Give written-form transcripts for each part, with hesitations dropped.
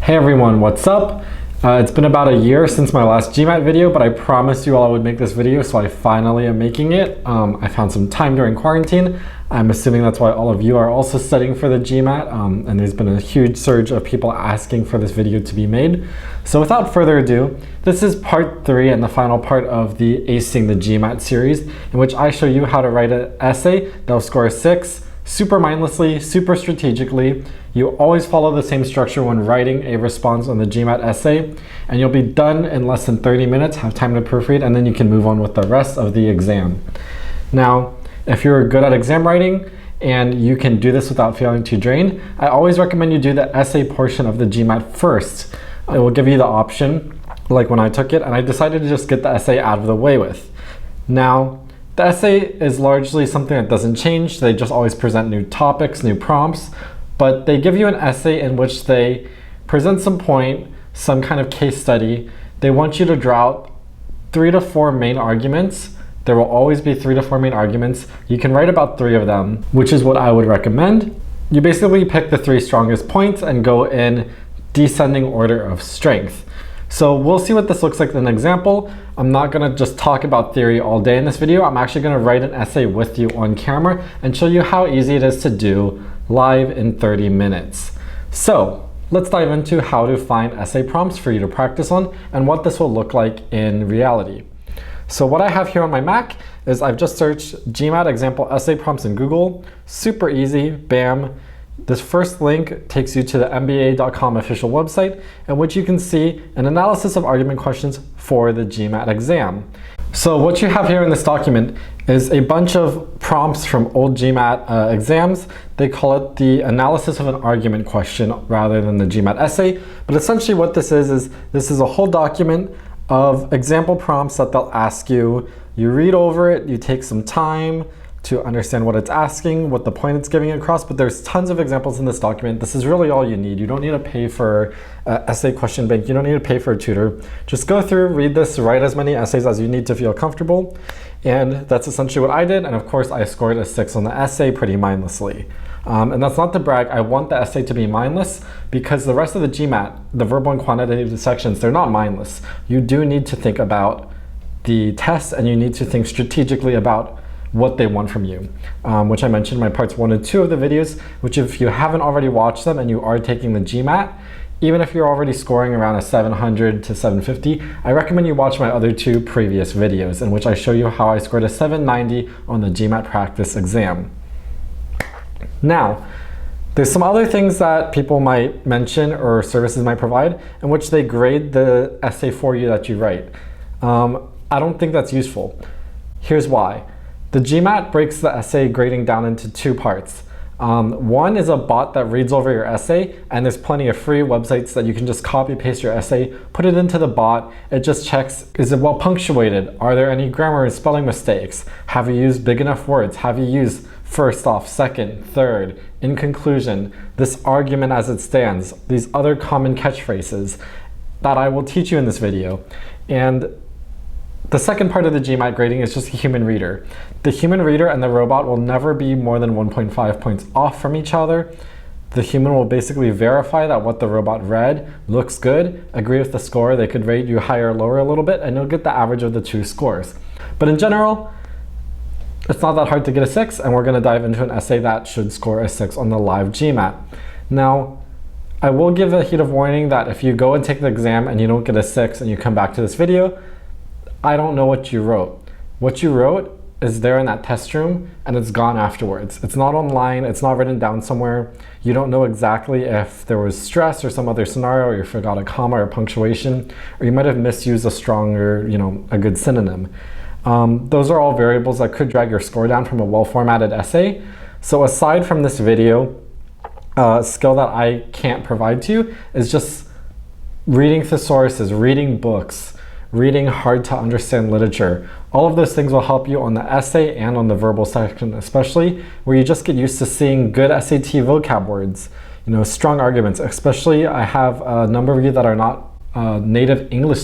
Hey everyone, what's up? It's been about a year since my last GMAT video, but I promised you all I would make this video, so I finally am making it. I found some time during quarantine. I'm assuming that's why all of you are also studying for the GMAT, and there's been a huge surge of people asking for this video to be made. So without further ado, this is part 3 and the final part of the Acing the GMAT series, in which I show you how to write an essay that will score a 6, super mindlessly, super strategically. You always follow the same structure when writing a response on the GMAT essay, and you'll be done in less than 30 minutes, have time to proofread, and then you can move on with the rest of the exam. Now, if you're good at exam writing and you can do this without feeling too drained, I always recommend you do the essay portion of the GMAT first. It will give you the option, like when I took it, and I decided to just get the essay out of the way with. Now, the essay is largely something that doesn't change. They just always present new topics, new prompts, but they give you an essay in which they present some point, some kind of case study. They want you to draw out 3 to 4 main arguments. There will always be 3 to 4 main arguments. You can write about 3 of them, which is what I would recommend. You basically pick the 3 strongest points and go in descending order of strength. So we'll see what this looks like in an example. I'm not gonna just talk about theory all day in this video. I'm actually gonna write an essay with you on camera and show you how easy it is to do live in 30 minutes. So let's dive into how to find essay prompts for you to practice on and what this will look like in reality. So what I have here on my Mac is I've just searched GMAT example essay prompts in Google. Super easy, bam. This first link takes you to the MBA.com official website, in which you can see an analysis of argument questions for the GMAT exam. So what you have here in this document is a bunch of prompts from old GMAT exams. They call it the analysis of an argument question rather than the GMAT essay. But essentially what this is this is a whole document of example prompts that they'll ask you. You read over it, you take some time to understand what it's asking, what the point it's giving across, but there's tons of examples in this document. This is really all you need. You don't need to pay for essay question bank. You don't need to pay for a tutor. Just go through, read this, write as many essays as you need to feel comfortable. And that's essentially what I did. And of course, I scored a 6 on the essay pretty mindlessly. And that's not to brag. I want the essay to be mindless because the rest of the GMAT, the verbal and quantitative sections, they're not mindless. You do need to think about the test and you need to think strategically about what they want from you, which I mentioned in my parts 1 and 2 of the videos, which if you haven't already watched them and you are taking the GMAT, even if you're already scoring around a 700 to 750, I recommend you watch my other 2 previous videos in which I show you how I scored a 790 on the GMAT practice exam. Now, there's some other things that people might mention or services might provide in which they grade the essay for you that you write. I don't think that's useful. Here's why. The GMAT breaks the essay grading down into 2 parts. One is a bot that reads over your essay, and there's plenty of free websites that you can just copy paste your essay, put it into the bot. It just checks, is it well punctuated? Are there any grammar and spelling mistakes? Have you used big enough words? Have you used first off, second, third, in conclusion, this argument as it stands, these other common catchphrases that I will teach you in this video. And the second part of the GMAT grading is just a human reader. The human reader and the robot will never be more than 1.5 points off from each other. The human will basically verify that what the robot read looks good, agree with the score. They could rate you higher or lower a little bit, and you'll get the average of the 2 scores. But in general, it's not that hard to get a 6, and we're going to dive into an essay that should score a 6 on the live GMAT. Now, I will give a heat of warning that if you go and take the exam and you don't get a 6 and you come back to this video, I don't know what you wrote. What you wrote is there in that test room and it's gone afterwards. It's not online, it's not written down somewhere. You don't know exactly if there was stress or some other scenario, or you forgot a comma or punctuation, or you might have misused a stronger, a good synonym. Those are all variables that could drag your score down from a well-formatted essay. So aside from this video, skill that I can't provide to you is just reading thesauruses, reading books, reading hard to understand literature. All of those things will help you on the essay and on the verbal section, especially where you just get used to seeing good SAT vocab words, strong arguments. Especially I have a number of you that are not native English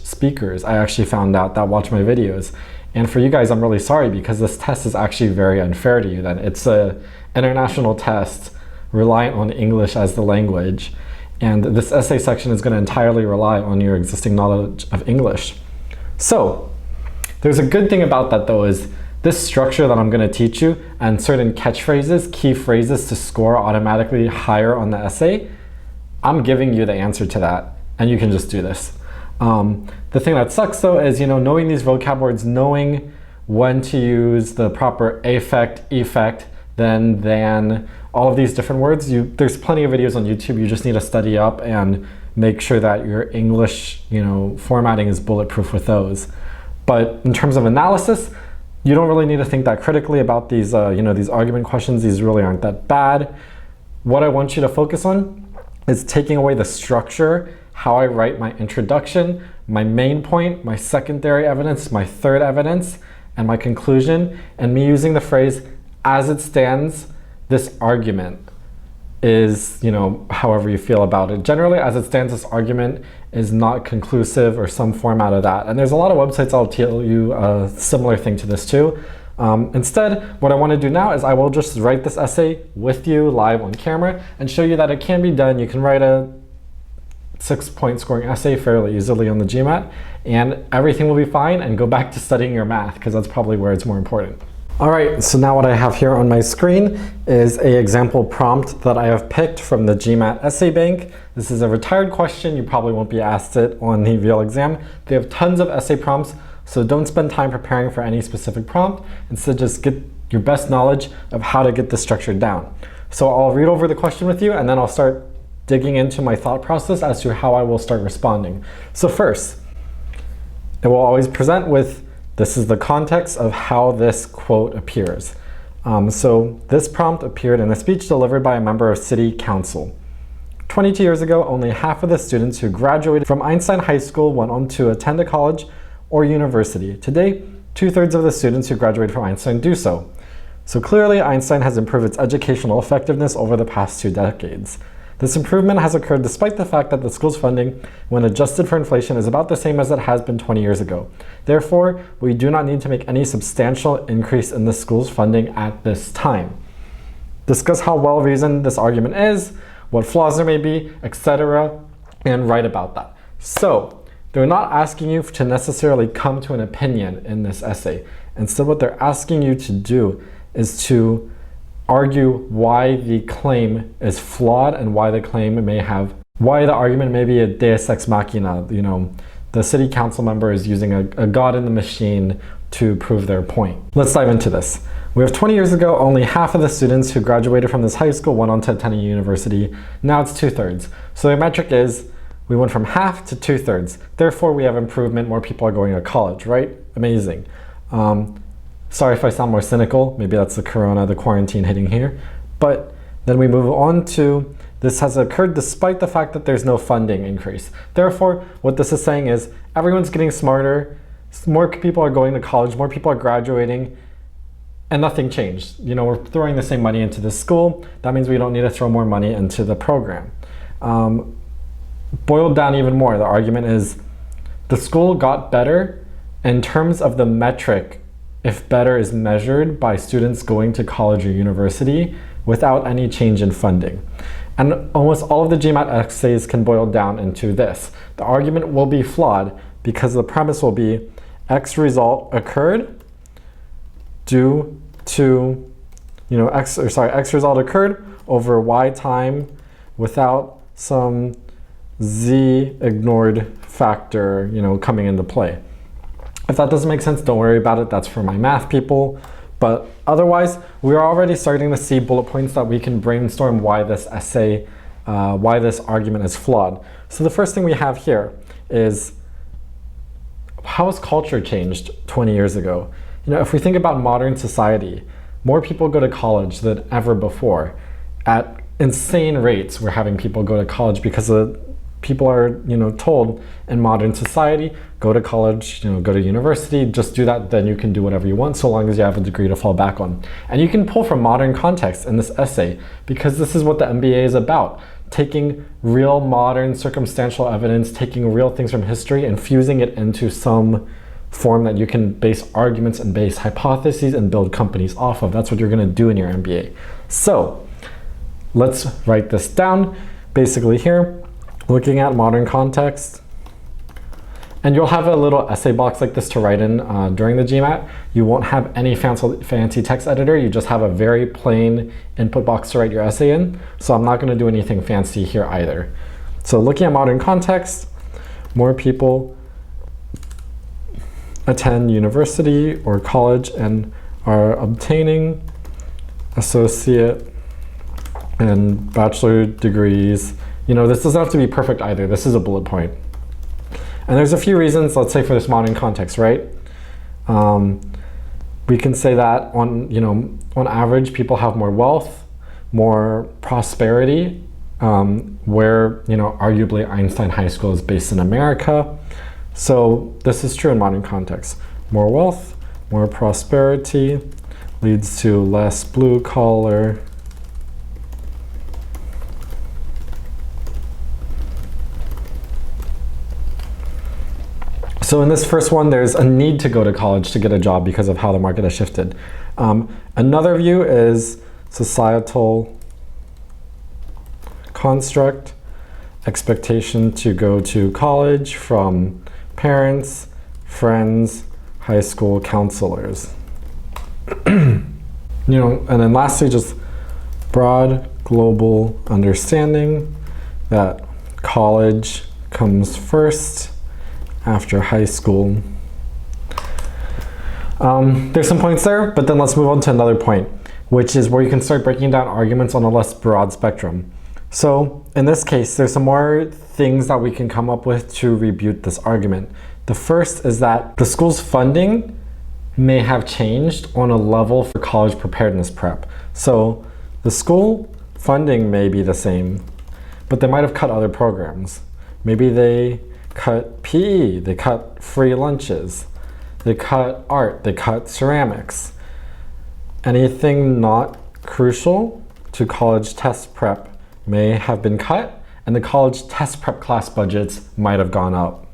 speakers, I actually found out, that watch my videos. And for you guys, I'm really sorry because this test is actually very unfair to you then. It's an international test reliant on English as the language. And this essay section is going to entirely rely on your existing knowledge of English. So there's a good thing about that though, is this structure that I'm going to teach you and certain catchphrases, key phrases to score automatically higher on the essay, I'm giving you the answer to that, and you can just do this. The thing that sucks though is, knowing these vocab words, knowing when to use the proper affect, effect, then, than, all of these different words. There's plenty of videos on YouTube. You just need to study up and make sure that your English, formatting is bulletproof with those. But in terms of analysis, you don't really need to think that critically about these, these argument questions. These really aren't that bad. What I want you to focus on is taking away the structure, how I write my introduction, my main point, my secondary evidence, my third evidence, and my conclusion, and me using the phrase, as it stands, this argument is, however you feel about it. Generally, as it stands, this argument is not conclusive or some format of that. And there's a lot of websites I'll tell you a similar thing to this too. Instead, what I want to do now is I will just write this essay with you live on camera and show you that it can be done. You can write a 6-point scoring essay fairly easily on the GMAT, and everything will be fine, and go back to studying your math, because that's probably where it's more important. All right, so now what I have here on my screen is an example prompt that I have picked from the GMAT Essay Bank. This is a retired question. You probably won't be asked it on the real exam. They have tons of essay prompts, so don't spend time preparing for any specific prompt. Instead, just get your best knowledge of how to get this structured down. So I'll read over the question with you, and then I'll start digging into my thought process as to how I will start responding. So first, it will always present with, this is the context of how this quote appears. So this prompt appeared in a speech delivered by a member of City Council. 22 years ago, only half of the students who graduated from Einstein High School went on to attend a college or university. Today, 2/3 of the students who graduated from Einstein do so. So clearly, Einstein has improved its educational effectiveness over the past 2 decades. This improvement has occurred despite the fact that the school's funding, when adjusted for inflation, is about the same as it has been 20 years ago. Therefore, we do not need to make any substantial increase in the school's funding at this time. Discuss how well-reasoned this argument is, what flaws there may be, etc., and write about that. So, they're not asking you to necessarily come to an opinion in this essay. Instead, what they're asking you to do is to argue why the claim is flawed and why the argument may be a deus ex machina. The city council member is using a god in the machine to prove their point. Let's dive into this. We have 20 years ago, only half of the students who graduated from this high school went on to attend a university. Now it's 2/3. So the metric is, we went from half to 2/3. Therefore, we have improvement. More people are going to college, right? Amazing. Sorry if I sound more cynical. Maybe that's the corona, the quarantine hitting here. But then we move on to, this has occurred despite the fact that there's no funding increase. Therefore, what this is saying is everyone's getting smarter, more people are going to college, more people are graduating, and nothing changed. We're throwing the same money into the school. That means we don't need to throw more money into the program. Boiled down even more, the argument is the school got better in terms of the metric, if better is measured by students going to college or university without any change in funding. And almost all of the GMAT essays can boil down into this. The argument will be flawed because the premise will be X result occurred due to, X result occurred over Y time without some Z ignored factor, coming into play. If that doesn't make sense, don't worry about it. That's for my math people. But otherwise, we're already starting to see bullet points that we can brainstorm why this essay, why this argument is flawed. So the first thing we have here is, how has culture changed 20 years ago? If we think about modern society, more people go to college than ever before. At insane rates, we're having people go to college because people are, told in modern society, go to college, go to university, just do that, then you can do whatever you want so long as you have a degree to fall back on. And you can pull from modern context in this essay because this is what the MBA is about. Taking real modern circumstantial evidence, taking real things from history and fusing it into some form that you can base arguments and base hypotheses and build companies off of. That's what you're gonna do in your MBA. So, let's write this down. Basically here, looking at modern context, and you'll have a little essay box like this to write in during the GMAT. You won't have any fancy text editor. You just have a very plain input box to write your essay in. So I'm not going to do anything fancy here either. So looking at modern context, more people attend university or college and are obtaining associate and bachelor degrees. You know, this doesn't have to be perfect either. This is a bullet point. And there's a few reasons, let's say for this modern context, right? We can say that on average, people have more wealth, more prosperity, where, arguably Einstein High School is based in America. So this is true in modern context. More wealth, more prosperity leads to less blue collar So in this first one, there's a need to go to college to get a job because of how the market has shifted. Another view is societal construct, expectation to go to college from parents, friends, high school counselors. And then lastly, just broad global understanding that college comes first after high school. There's some points there, but then let's move on to another point, which is where you can start breaking down arguments on a less broad spectrum. So in this case, there's some more things that we can come up with to rebuke this argument. The first is that the school's funding may have changed on a level for college preparedness prep. So the school funding may be the same, but they might have cut other programs. Maybe they cut PE, they cut free lunches, they cut art, they cut ceramics. Anything not crucial to college test prep may have been cut, and the college test prep class budgets might have gone up.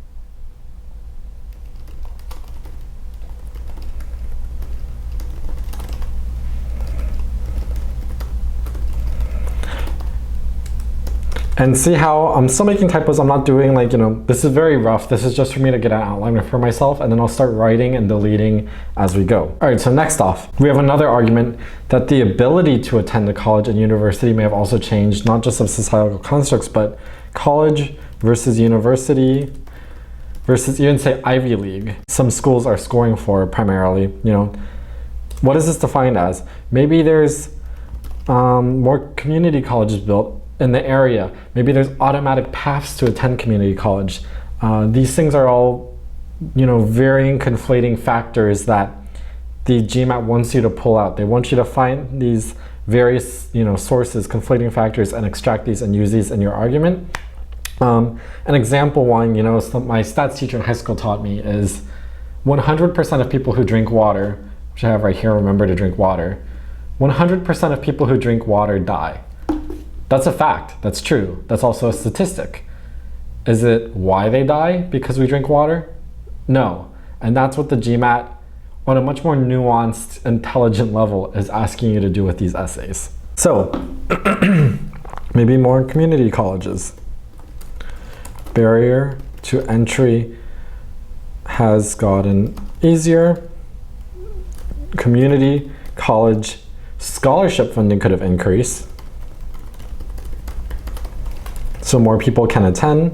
And see how I'm still making typos. I'm not doing this is very rough. This is just for me to get an outline for myself, and then I'll start writing and deleting as we go. All right, so next off, we have another argument that the ability to attend a college and university may have also changed, not just of societal constructs, but college versus university versus even say Ivy League. Some schools are scoring for primarily, What is this defined as? Maybe there's more community colleges built in the area. Maybe there's automatic paths to attend community college. These things are all, varying, conflating factors that the GMAT wants you to pull out. They want you to find these various, sources, conflating factors, and extract these and use these in your argument. An example one, my stats teacher in high school taught me is 100% of people who drink water, which I have right here, remember to drink water, 100% of people who drink water die. That's a fact. That's true. That's also a statistic. Is it why they die? Because we drink water? No. And that's what the GMAT, on a much more nuanced, intelligent level, is asking you to do with these essays. So, maybe more community colleges. Barrier to entry has gotten easier. Community college scholarship funding could have increased, so more people can attend,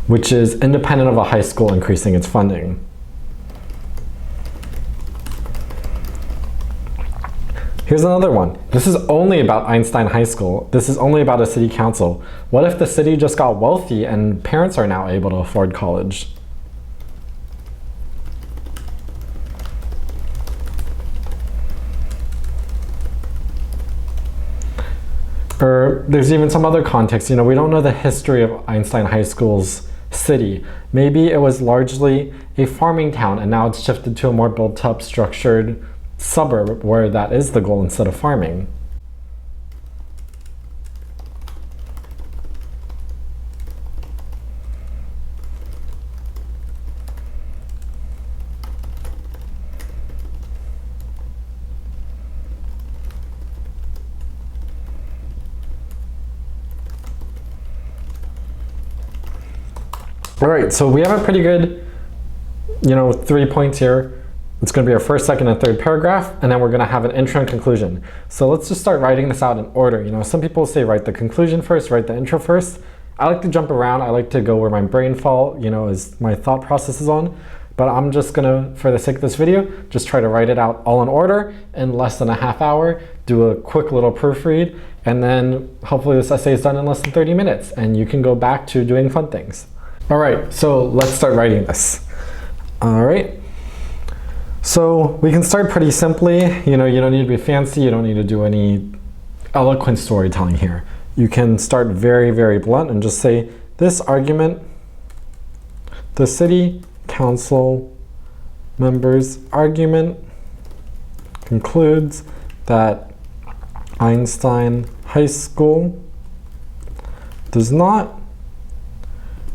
which is independent of a high school increasing its funding. Here's another one. This is only about Einstein High School. This is only about a city council. What if the city just got wealthy and parents are now able to afford college? Or there's even some other context. We don't know the history of Einstein High School's city. Maybe it was largely a farming town and now it's shifted to a more built up, structured suburb where that is the goal instead of farming. All right, so we have a pretty good, 3 points here. It's going to be our first, second, and third paragraph, and then we're going to have an intro and conclusion. So let's just start writing this out in order. Some people say write the conclusion first, write the intro first. I like to jump around. I like to go where my brain is my thought process is on. But I'm just going to, for the sake of this video, just try to write it out all in order in less than a half hour, do a quick little proofread, and then hopefully this essay is done in less than 30 minutes, and you can go back to doing fun things. All right, so let's start writing this. All right. So we can start pretty simply. You don't need to be fancy. You don't need to do any eloquent storytelling here. You can start very, very blunt and just say, this argument, the city council members' argument concludes that Einstein High School does not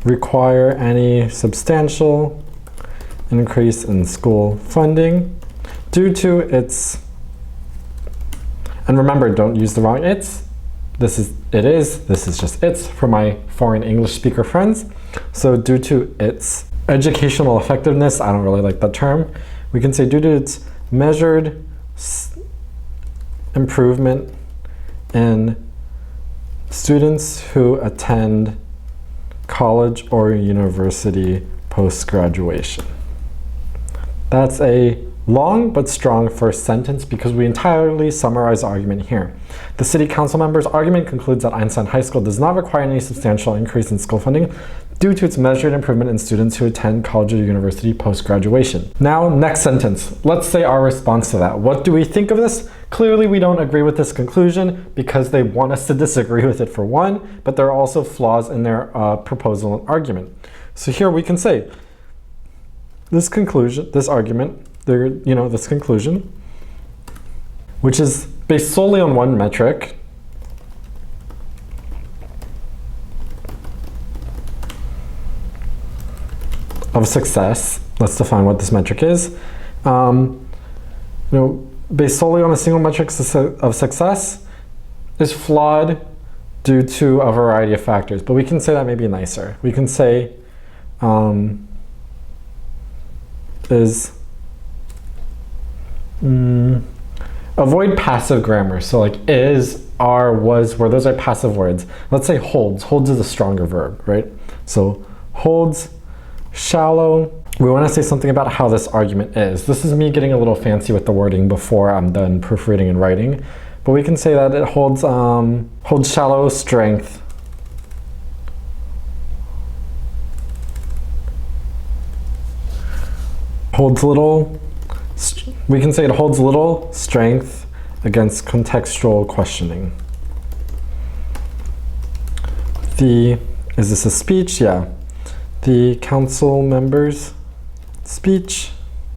require any substantial increase in school funding due to its, and remember, don't use the wrong its. This is just its for my foreign English speaker friends. So due to its educational effectiveness, I don't really like that term. We can say due to its measured improvement in students who attend college or university post-graduation. That's a long but strong first sentence because we entirely summarize the argument here. The city council member's argument concludes that Einstein High School does not require any substantial increase in school funding due to its measured improvement in students who attend college or university post-graduation. Now, next sentence. Let's say our response to that. What do we think of this? Clearly, we don't agree with this conclusion because they want us to disagree with it for one, but there are also flaws in their proposal and argument. So here we can say, this conclusion, this argument, this conclusion, which is based solely on one metric, of success. Let's define what this metric is. Based solely on a single metric of success is flawed due to a variety of factors, but we can say that maybe nicer. We can say avoid passive grammar. So like is, are, was, were, those are passive words. Let's say holds. Holds is a stronger verb, right? So holds, shallow. We want to say something about how this argument is. This is me getting a little fancy with the wording before I'm done proofreading and writing. But we can say that it holds shallow strength we can say it holds little strength against contextual questioning. Is this a speech? Yeah. The council members' speech.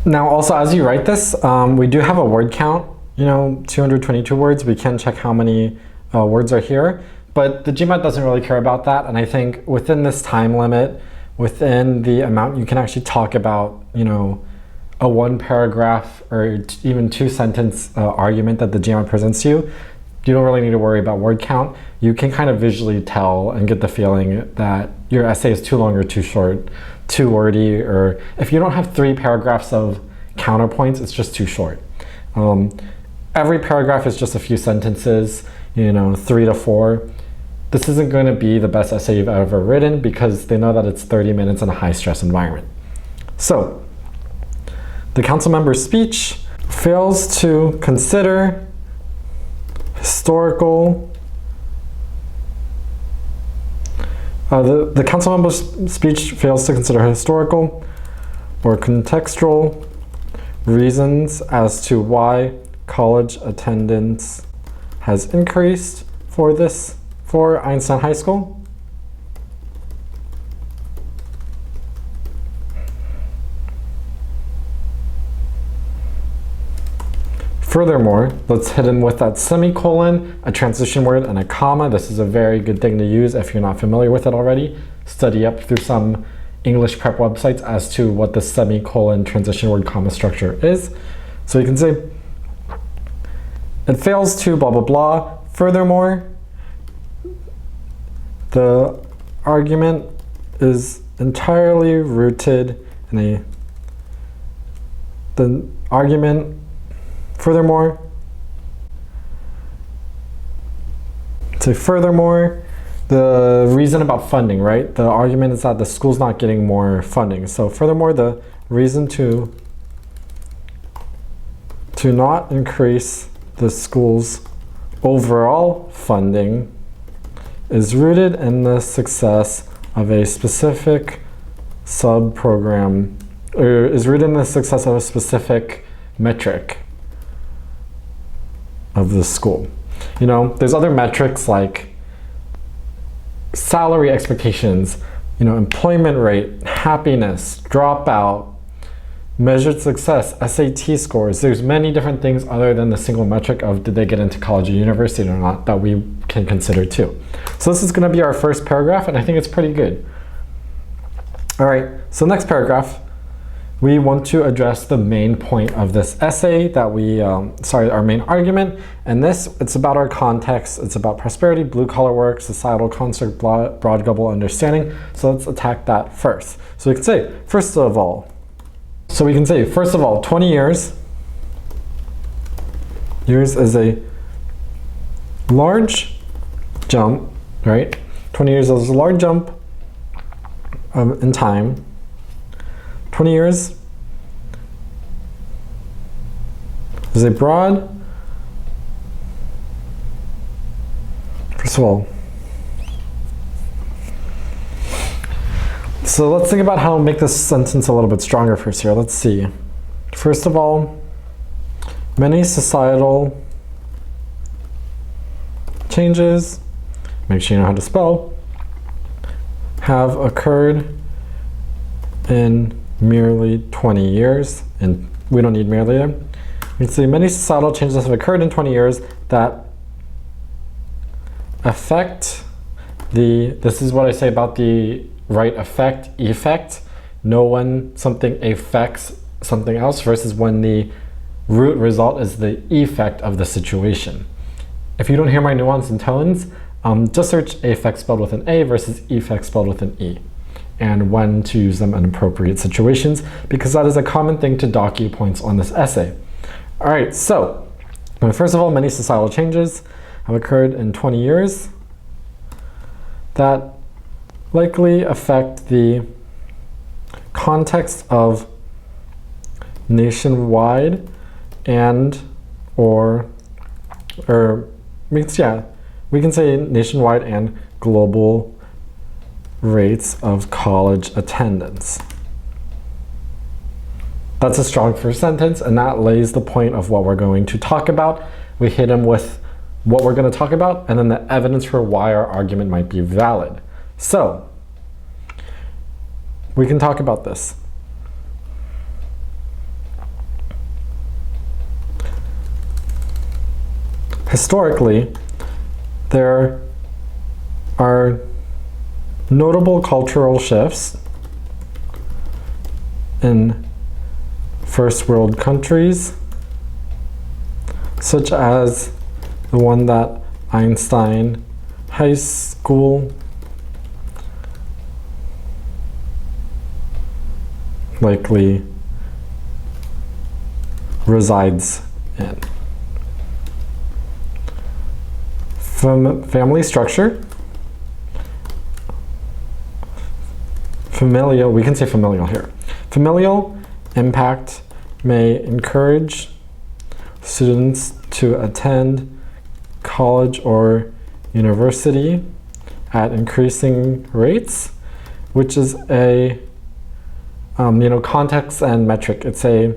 Now also, as you write this, we do have a word count, 222 words. We can check how many words are here, but the GMAT doesn't really care about that. And I think within this time limit, within the amount, you can actually talk about, a one paragraph or even two sentence argument that the GMAT presents to you. You don't really need to worry about word count. You can kind of visually tell and get the feeling that your essay is too long or too short, too wordy, or if you don't have 3 paragraphs of counterpoints, it's just too short. Every paragraph is just a few sentences, 3 to 4. This isn't going to be the best essay you've ever written because they know that it's 30 minutes in a high stress environment. So, the council member's speech fails to consider historical, the council member's speech fails to consider historical or contextual reasons as to why college attendance has increased for Einstein High School. Furthermore, let's hit in with that semicolon, a transition word, and a comma. This is a very good thing to use if you're not familiar with it already. Study up through some English prep websites as to what the semicolon, transition word, comma structure is. So you can say, it fails to blah, blah, blah. Furthermore, the argument is entirely rooted in the argument, furthermore, the reason about funding, right? The argument is that the school's not getting more funding. So furthermore, the reason to not increase the school's overall funding is rooted in the success of a specific sub-program, or is rooted in the success of a specific metric of the school. You know, there's other metrics like salary expectations, you know, employment rate, happiness, dropout, measured success, SAT scores. There's many different things other than the single metric of did they get into college or university or not that we can consider too. So this is going to be our first paragraph, and I think it's pretty good. All right, so next paragraph, we want to address the main point of this essay that we, our main argument. And this, it's about our context. It's about prosperity, blue-collar work, societal construct, broad global understanding. So let's attack that first. So we can say, first of all, 20 years is a large jump, right? 20 years is a large jump in time. 20 years is a broad, first of all, so let's think about how to make this sentence a little bit stronger first here. Let's see. First of all, many societal changes, make sure you know how to spell, have occurred in merely 20 years, and we don't need merely there. We can see many societal changes have occurred in 20 years that affect this is what I say about the right effect. Know when something affects something else versus when the root result is the effect of the situation. If you don't hear my nuance and tones, just search affect spelled with an A versus effect spelled with an E, and when to use them in appropriate situations, because that is a common thing to dock you points on this essay. All right, so first of all, many societal changes have occurred in 20 years that likely affect the context of nationwide and we can say nationwide and global rates of college attendance. That's a strong first sentence, and that lays the point of what we're going to talk about. We hit them with what we're going to talk about, and then the evidence for why our argument might be valid. So, we can talk about this. Historically, there are notable cultural shifts in first world countries, such as the one that Einstein High School likely resides in. From family structure, familial, we can say familial here. Familial impact may encourage students to attend college or university at increasing rates, which is a context and metric. It's a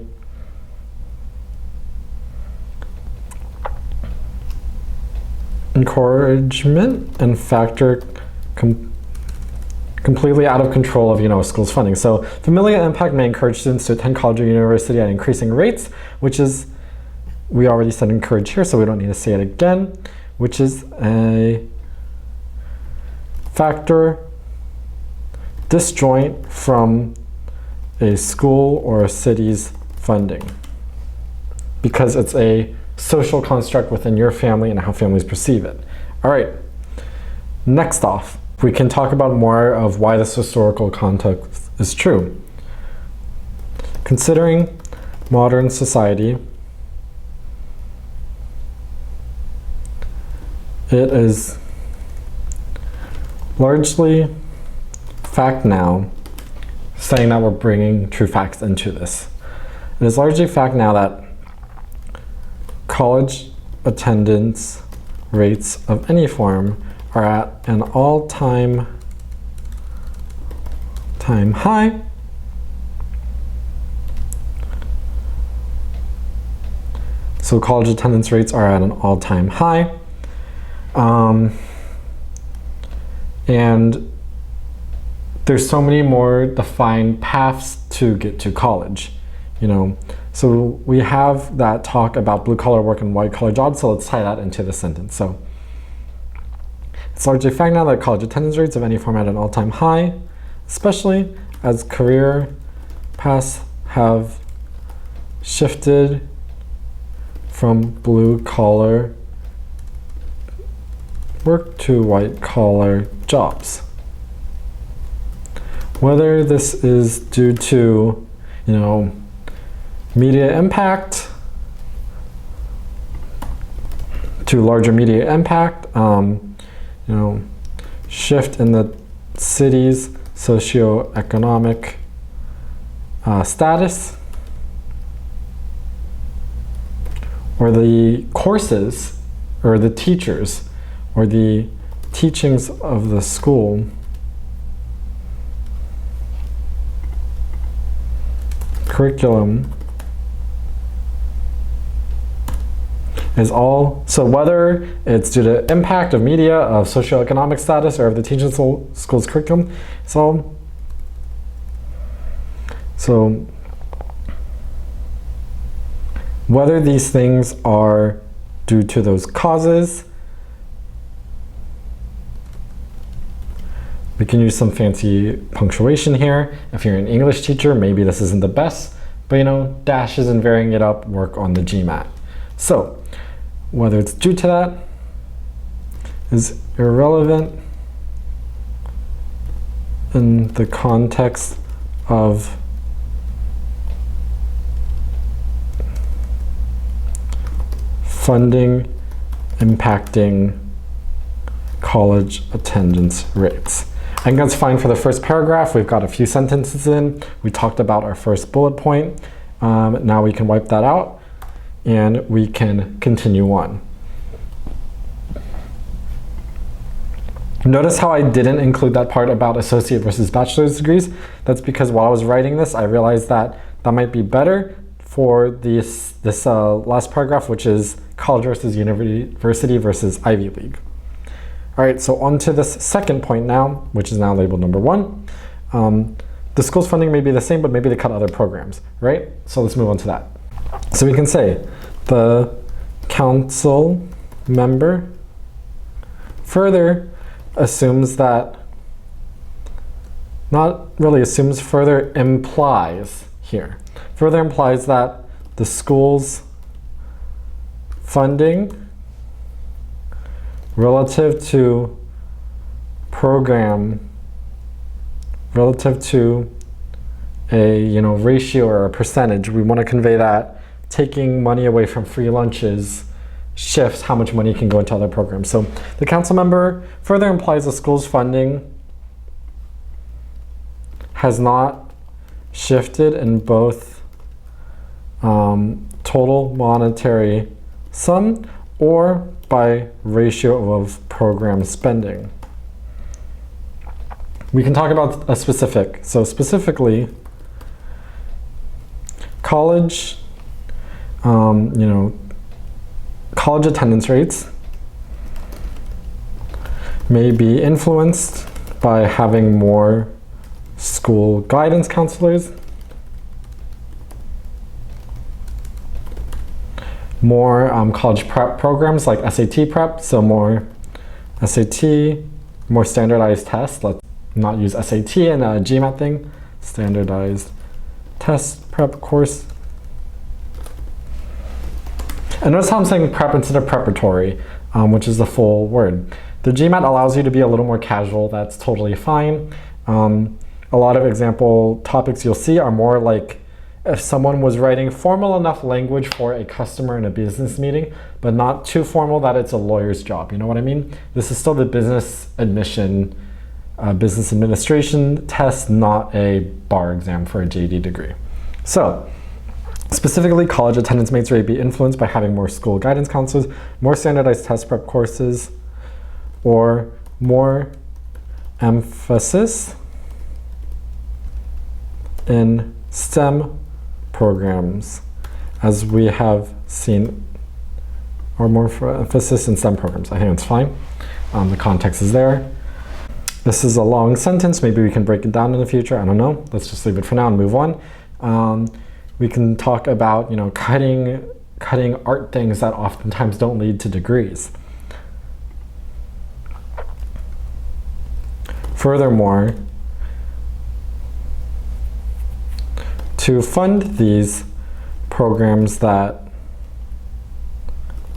encouragement and factor completely out of control of a school's funding. So familial impact may encourage students to attend college or university at increasing rates, which is, we already said encourage here, so we don't need to say it again, which is a factor disjoint from a school or a city's funding, because it's a social construct within your family and how families perceive it. All right, next off, we can talk about more of why this historical context is true. Considering modern society, it is largely fact now, saying that we're bringing true facts into this. It is largely fact now that college attendance rates of any form are at an all-time high. So college attendance rates are at an all-time high. And there's so many more defined paths to get to college, you know. So we have that talk about blue-collar work and white-collar jobs, so let's tie that into the sentence. So it's largely fact now that college attendance rates of any form at an all-time high, especially as career paths have shifted from blue-collar work to white-collar jobs. Whether this is due to, you know, media impact, to larger media impact, you know, shift in the city's socioeconomic status, or the courses, or the teachers, or the teachings of the school curriculum is all, so whether it's due to impact of media, of socioeconomic status, or of the teaching school's curriculum, it's all, so whether these things are due to those causes, we can use some fancy punctuation here. If you're an English teacher, maybe this isn't the best, but you know, dashes and varying it up work on the GMAT. So whether it's due to that is irrelevant in the context of funding impacting college attendance rates. I think that's fine for the first paragraph. We've got a few sentences in. We talked about our first bullet point. Now we can wipe that out and we can continue on. Notice how I didn't include that part about associate versus bachelor's degrees. That's because while I was writing this, I realized that that might be better for this last paragraph, which is college versus university versus Ivy League. All right, so on to this second point now, which is now labeled number 1. The school's funding may be the same, but maybe they cut other programs, right? So let's move on to that. So we can say the council member further assumes that, not really assumes, further implies here. Further implies that the school's funding relative to program, relative to a, you know, ratio or a percentage, we want to convey that taking money away from free lunches shifts how much money can go into other programs. So the council member further implies the school's funding has not shifted in both total monetary sum or by ratio of program spending. We can talk about a specific. So specifically, college, you know, college attendance rates may be influenced by having more school guidance counselors, more college prep programs like SAT prep, so more SAT, more standardized tests. Let's not use SAT and a GMAT thing. Standardized test prep course. And notice how I'm saying prep instead of preparatory, which is the full word. The GMAT allows you to be a little more casual. That's totally fine. A lot of example topics you'll see are more like if someone was writing formal enough language for a customer in a business meeting, but not too formal that it's a lawyer's job. You know what I mean? This is still the business admission, business administration test, not a bar exam for a JD degree. So, specifically, college attendance may be influenced by having more school guidance counselors, more standardized test prep courses, or more emphasis in STEM programs, as we have seen, or more emphasis in STEM programs. I think it's fine. The context is there. This is a long sentence. Maybe we can break it down in the future. I don't know. Let's just leave it for now and move on. We can talk about, cutting art things that oftentimes don't lead to degrees. Furthermore, to fund these programs that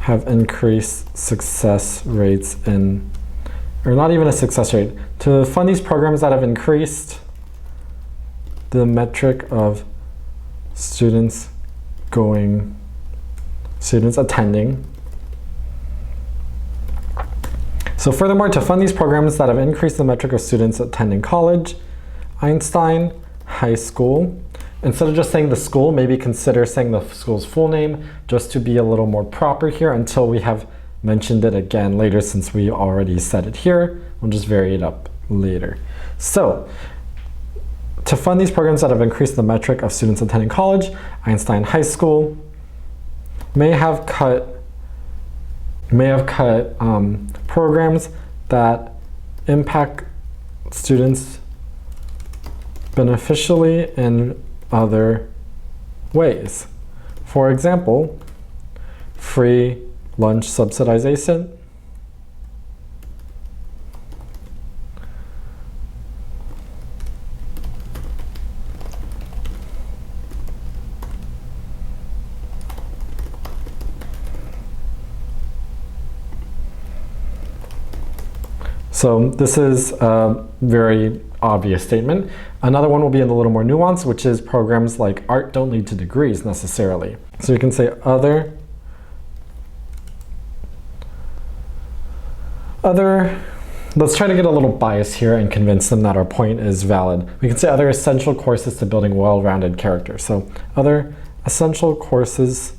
have increased success rates or not even a success rate, to fund these programs that have increased the metric of students attending. So furthermore, to fund these programs that have increased the metric of students attending college, Einstein High School, instead of just saying the school, maybe consider saying the school's full name, just to be a little more proper here until we have mentioned it again later, since we already said it here. We'll just vary it up later. So, to fund these programs that have increased the metric of students attending college, Einstein High School may have cut programs that impact students beneficially in other ways. For example, free lunch subsidization, so this is a very obvious statement. Another one will be in a little more nuance, which is programs like art don't lead to degrees necessarily. So you can say other, let's try to get a little bias here and convince them that our point is valid. We can say other essential courses to building well-rounded character. So other essential courses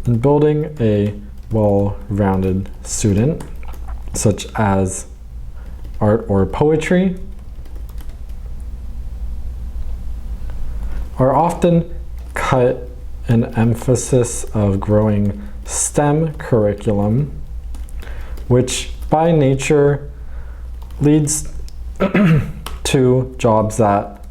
in building a well-rounded student, such as art or poetry, are often cut an emphasis of growing STEM curriculum, which by nature leads to jobs that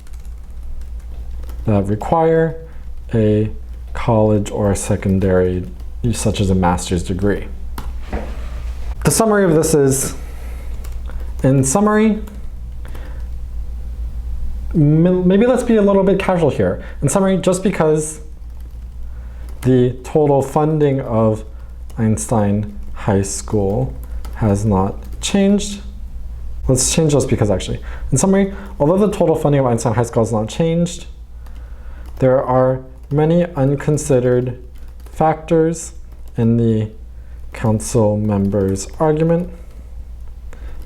require a college or a secondary, such as a master's degree. The summary of this is, in summary, maybe let's be a little bit casual here. In summary, just because the total funding of Einstein High School has not changed, let's change just because actually. In summary, although the total funding of Einstein High School has not changed, there are many unconsidered factors in the council members' argument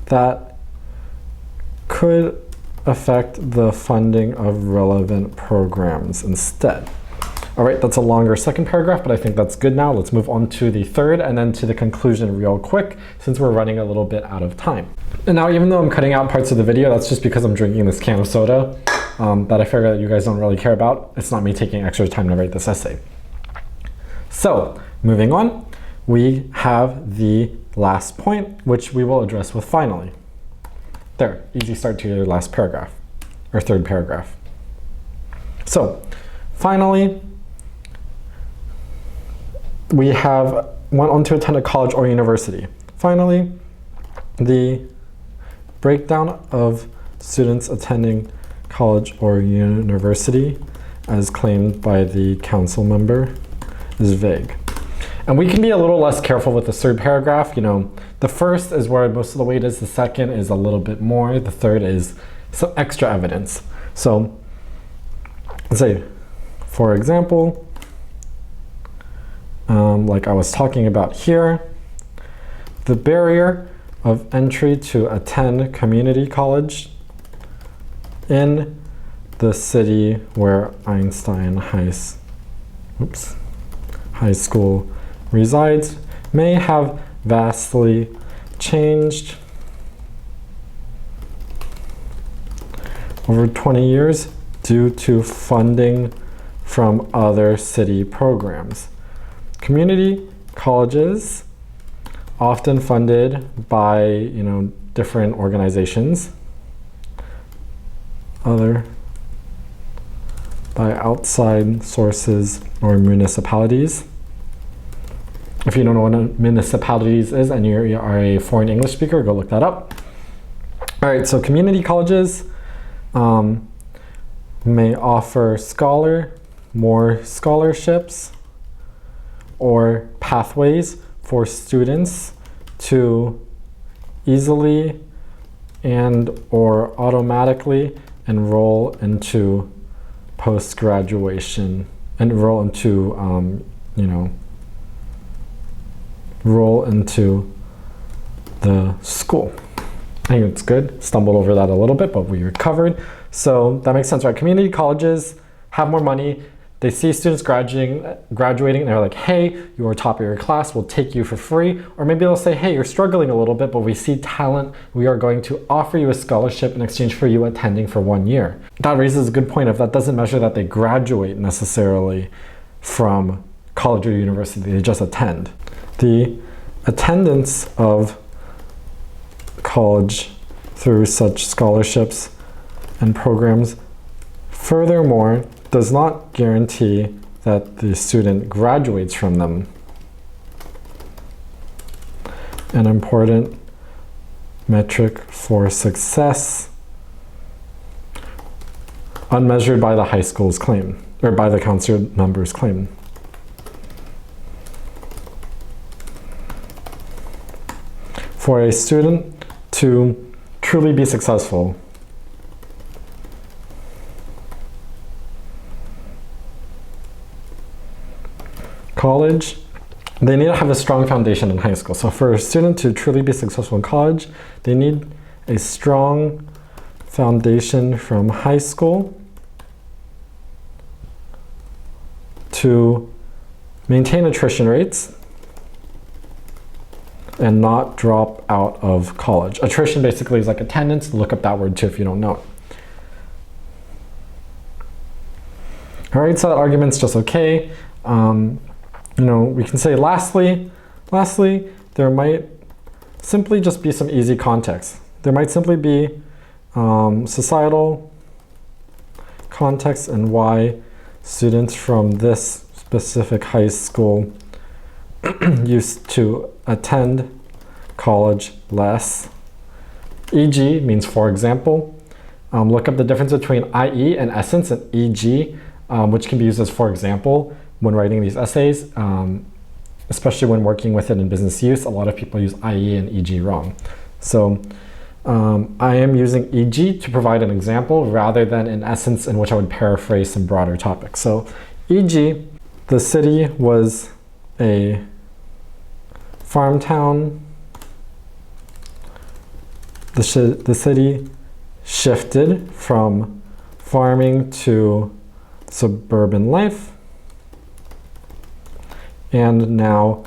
that could affect the funding of relevant programs instead. All right, that's a longer second paragraph, but I think that's good now. Let's move on to the third and then to the conclusion real quick, since we're running a little bit out of time. And now, even though I'm cutting out parts of the video, that's just because I'm drinking this can of soda that I figure that you guys don't really care about. It's not me taking extra time to write this essay. So, moving on, we have the last point, which we will address with finally. There, easy start to your last paragraph, or third paragraph. So, finally, we have went on to attend a college or university. Finally, the breakdown of students attending college or university, as claimed by the council member, is vague. And we can be a little less careful with the third paragraph. The first is where most of the weight is. The second is a little bit more. The third is some extra evidence. So let's say, for example, like I was talking about here, the barrier of entry to attend community college in the city where Einstein High School resides may have vastly changed over 20 years due to funding from other city programs. Community colleges, often funded by different organizations, by outside sources or municipalities. If you don't know what municipalities is and you are a foreign English speaker, go look that up. All right, so community colleges may offer more scholarships or pathways for students to easily and/or automatically enroll into post-graduation, enroll into the school. I think it's good. Stumbled over that a little bit, but we recovered. So that makes sense, right? Community colleges have more money. They see students graduating, and they're like, hey, you are top of your class, we'll take you for free. Or maybe they'll say, hey, you're struggling a little bit, but we see talent. We are going to offer you a scholarship in exchange for you attending for 1 year. That raises a good point. If that doesn't measure that they graduate necessarily from college or university, they just attend. The attendance of college through such scholarships and programs, furthermore, does not guarantee that the student graduates from them. An important metric for success, unmeasured by the high school's claim, or by the council member's claim. For a student to truly be successful, college, they need to have a strong foundation in high school. So for a student to truly be successful in college, they need a strong foundation from high school to maintain attrition rates and not drop out of college. Attrition basically is like attendance. Look up that word too if you don't know it. All right, so that argument's just okay. We can say lastly, there might simply just be some easy context. There might simply be societal context and why students from this specific high school used to attend college less. E.g. means for example. Look up the difference between i.e. and essence, and e.g., which can be used as for example when writing these essays, especially when working with it in business use. A lot of people use i.e. and e.g. wrong. So I am using e.g. to provide an example rather than in essence, in which I would paraphrase some broader topics. So e.g., the city was a farm town. The city shifted from farming to suburban life, and now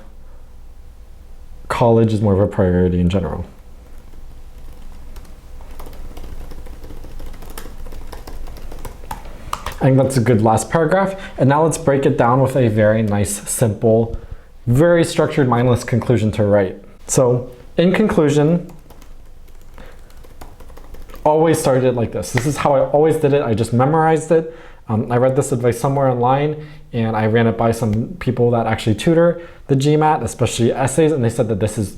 college is more of a priority in general. I think that's a good last paragraph. And now let's break it down with a very nice, simple, very structured, mindless conclusion to write. So in conclusion, always started it like this. This is how I always did it. I just memorized it. I read this advice somewhere online, and I ran it by some people that actually tutor the GMAT, especially essays, and they said that this is,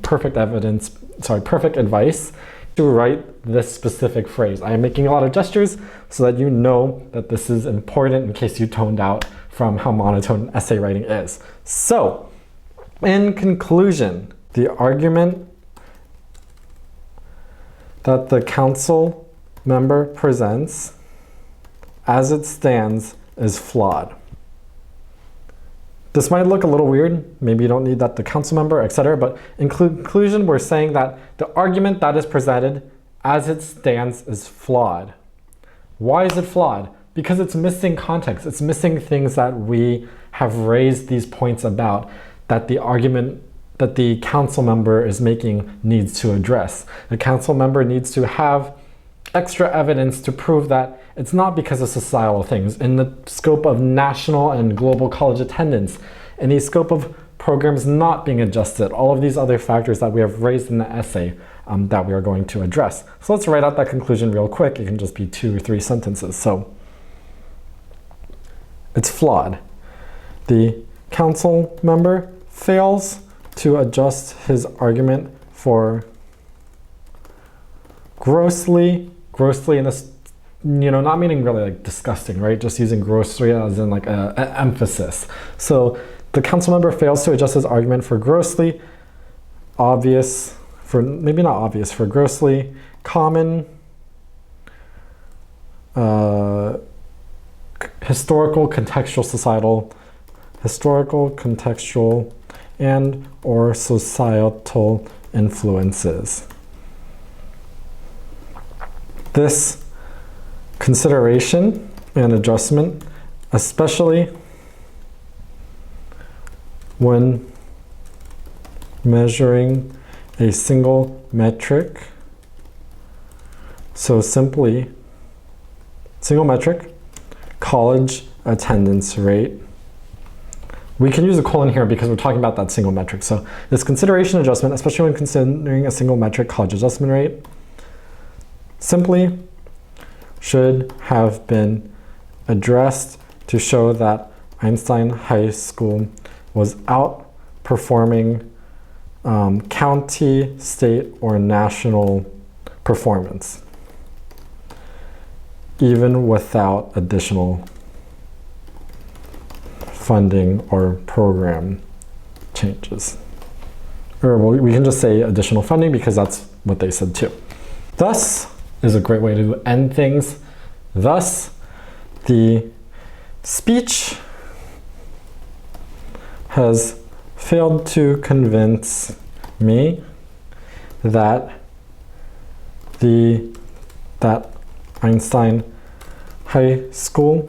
perfect advice to write this specific phrase. I am making a lot of gestures so that you know that this is important in case you toned out from how monotone essay writing is. So, in conclusion, the argument that the council member presents as it stands is flawed. This might look a little weird. Maybe you don't need that the council member, etc. But in conclusion, we're saying that the argument that is presented as it stands is flawed. Why is it flawed? Because it's missing context. It's missing things that we have raised these points about that the argument that the council member is making needs to address. The council member needs to have extra evidence to prove that it's not because of societal things, in the scope of national and global college attendance, in the scope of programs not being adjusted, all of these other factors that we have raised in the essay that we are going to address. So let's write out that conclusion real quick. It can just be 2 or 3 sentences. So it's flawed. The council member fails to adjust his argument for grossly in this, not meaning really like disgusting, right? Just using grossly as in like an emphasis. So the council member fails to adjust his argument for grossly obvious, maybe not obvious, for grossly common historical, contextual, and or societal influences. This consideration and adjustment, especially when measuring a single metric, so simply single metric, college attendance rate. We can use a colon here because we're talking about that single metric. So this consideration adjustment, especially when considering a single metric college adjustment rate, simply should have been addressed to show that Einstein High School was outperforming county, state, or national performance, even without additional funding or program changes. Or we can just say additional funding because that's what they said too. Thus is a great way to end things. Thus, the speech has failed to convince me that Einstein High School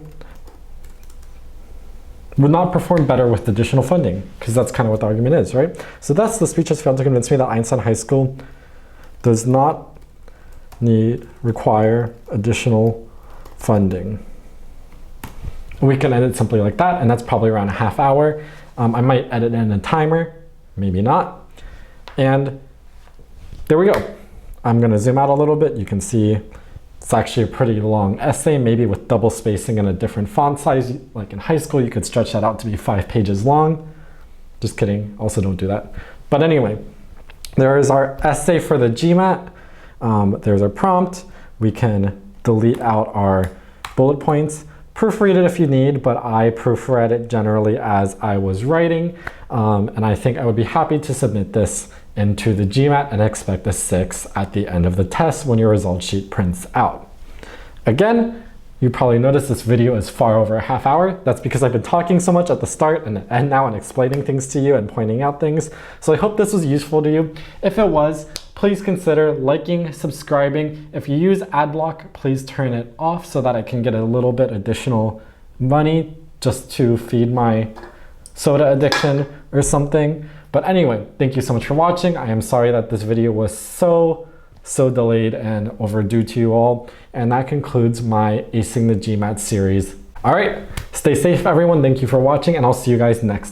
would not perform better with additional funding, because that's kind of what the argument is, right? So thus, the speech has failed to convince me that Einstein High School does not require additional funding. We can edit simply like that, and that's probably around a half hour. I might edit in a timer, maybe not. And there we go. I'm gonna zoom out a little bit. You can see it's actually a pretty long essay, maybe with double spacing and a different font size. Like in high school, you could stretch that out to be 5 pages long. Just kidding, also don't do that. But anyway, there is our essay for the GMAT. There's our prompt. We can delete out our bullet points. Proofread it if you need, but I proofread it generally as I was writing. And I think I would be happy to submit this into the GMAT and expect a 6 at the end of the test when your result sheet prints out. Again, you probably noticed this video is far over a half hour. That's because I've been talking so much at the start and end now and explaining things to you and pointing out things. So I hope this was useful to you. If it was, please consider liking, subscribing. If you use ad block, please turn it off so that I can get a little bit additional money just to feed my soda addiction or something. But anyway, thank you so much for watching. I am sorry that this video was so delayed and overdue to you all. And that concludes my Acing the GMAT series. All right, stay safe everyone. Thank you for watching and I'll see you guys next time.